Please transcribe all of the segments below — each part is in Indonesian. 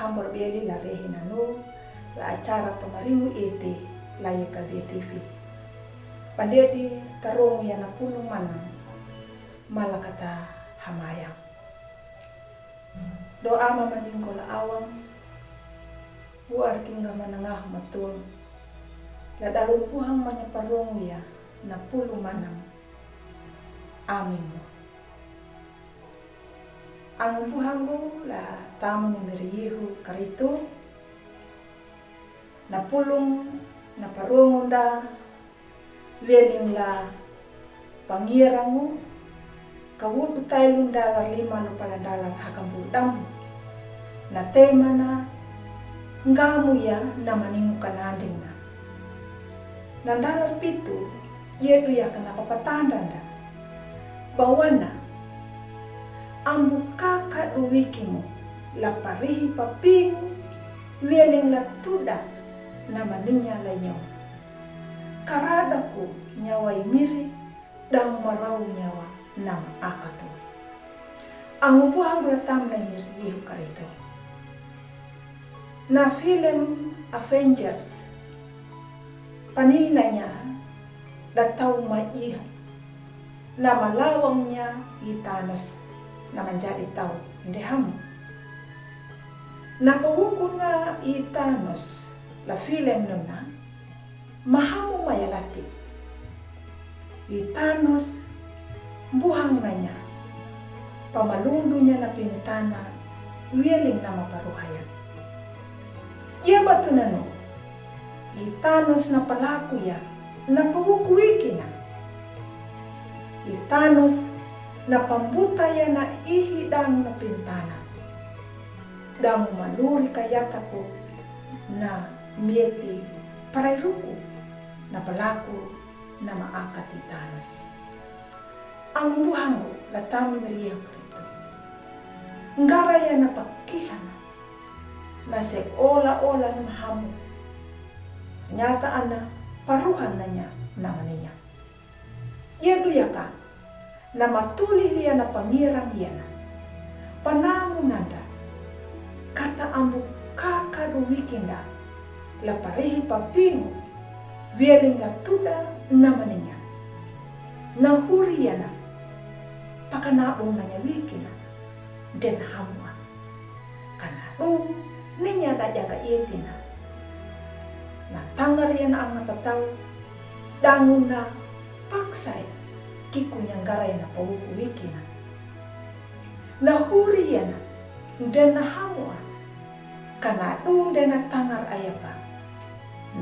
hambor beli la rehina no la acara pamarimu ete la yeka BTV. Pandedi tarong yana pulu manang malakata hamayang. Doa mamaningkol awang buar kingga manangah matul la dalumpuhang manyaparong ya na pulu manang. Amin. Ang puhanggo la tamu ni Meriyehu karito na pulong na parongunda lening la pangirangu kawud utailun dalar 5 lupalan dalar hakambu damu na tema na ngamu ya na maningu kananding na nandalar pitu yedu ya kana papatandanda bawana ambu kaka duwikimu la parihi papingu lening la tuda na maninya lanyo karadaku nyawa imiri dan marau nyawa nama akatu angupu hambula tamna imiri yehu karito na film Avengers paninanya datau maiha na malawangnya Thanos na menjadi tahu ndehamu na pawuku na Thanos la film nuna mahamu mayalati Thanos buhang nanya pamalundunya na pinitana wieling na maparuhaya iya batu nano Thanos na palaku ya na pawuku ikina Thanos na pambutaya na ihidang na pintana damu maluri kayatako na mieti parairuku na palaku na maakat Thanos ang buhango latami Meriyehu krito ngaraya na pakihan na se ola-ola ng hamu nyata ana paruhan na niya naman niya yedu ya ka na matuli hiya na pangirang hiya na panamu nanda kata ambu kakadu wikinda la parehi papingu wieling la tuda namaninya na huri hiya na pakanabong nanya wikina den hamwa kana ninya da jaga ietina na tangar hiya na ang napataw dangun na paksay kikunya ngaray na pawuku wikina na huri yana den na hamwa kana den na tangar ayapa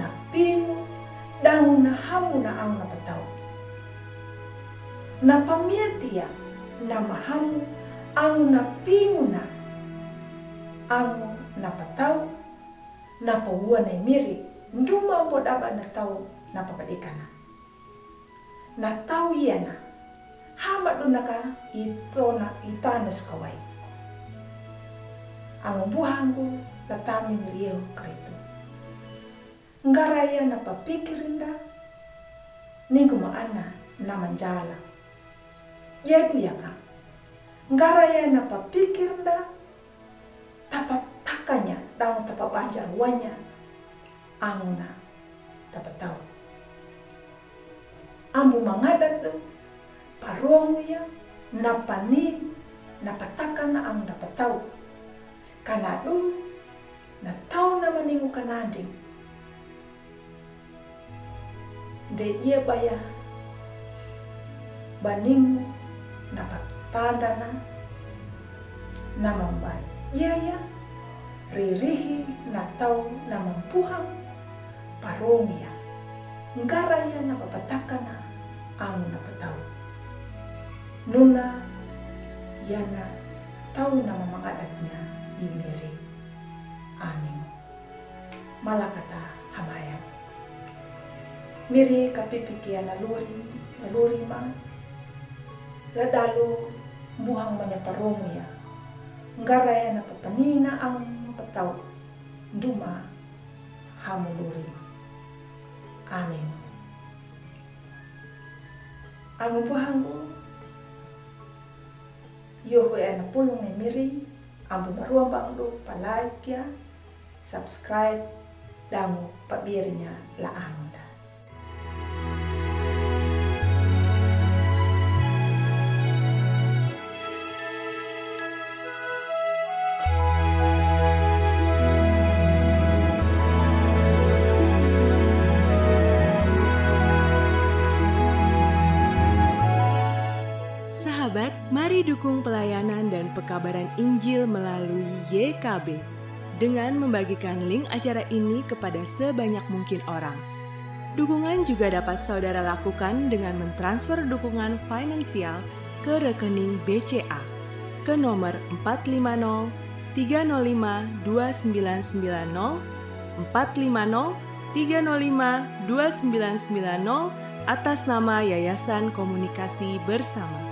na pingu dangu na hamu na ang napataw na pamiatiya na mahamu ang na pingu na ang napataw na pawuan na miri nduma po daba na tao na papadikana na tau yana hama dunaka Thanos kawai ang buhangu latami Meriyehu krito ngaraya na papikirinda ningu maana na manjala yedu yaka ngaraya na papikirinda tapat takanya daun tapat banjar wanya anguna dapat tahu ambu mangadat tu parongu ya napani napatakan na ang dapat tahu kana na tahu na maningu kanading de iya baya baningu napatanda na namambay iya ririhi na tahu na mampuhang parongu ya ngaraya na papatakan na ang napataw nuna yana tahu na mamangadat niya imiri amin malakata hamayang miri kapipikian naluri ma ladalo buhang manyaparomo ya ngaraya na papanina ang pataw duma hamuluri amin ang buhanggo yoho na pulong na miri ambo maruang bangdo pa like ya, subscribe, dango pabirnya la anda. Sahabat, mari dukung pelayanan dan pekabaran Injil melalui YKB dengan membagikan link acara ini kepada sebanyak mungkin orang. Dukungan juga dapat saudara lakukan dengan mentransfer dukungan finansial ke rekening BCA ke nomor 450 305 2990 450 305 2990 atas nama Yayasan Komunikasi Bersama.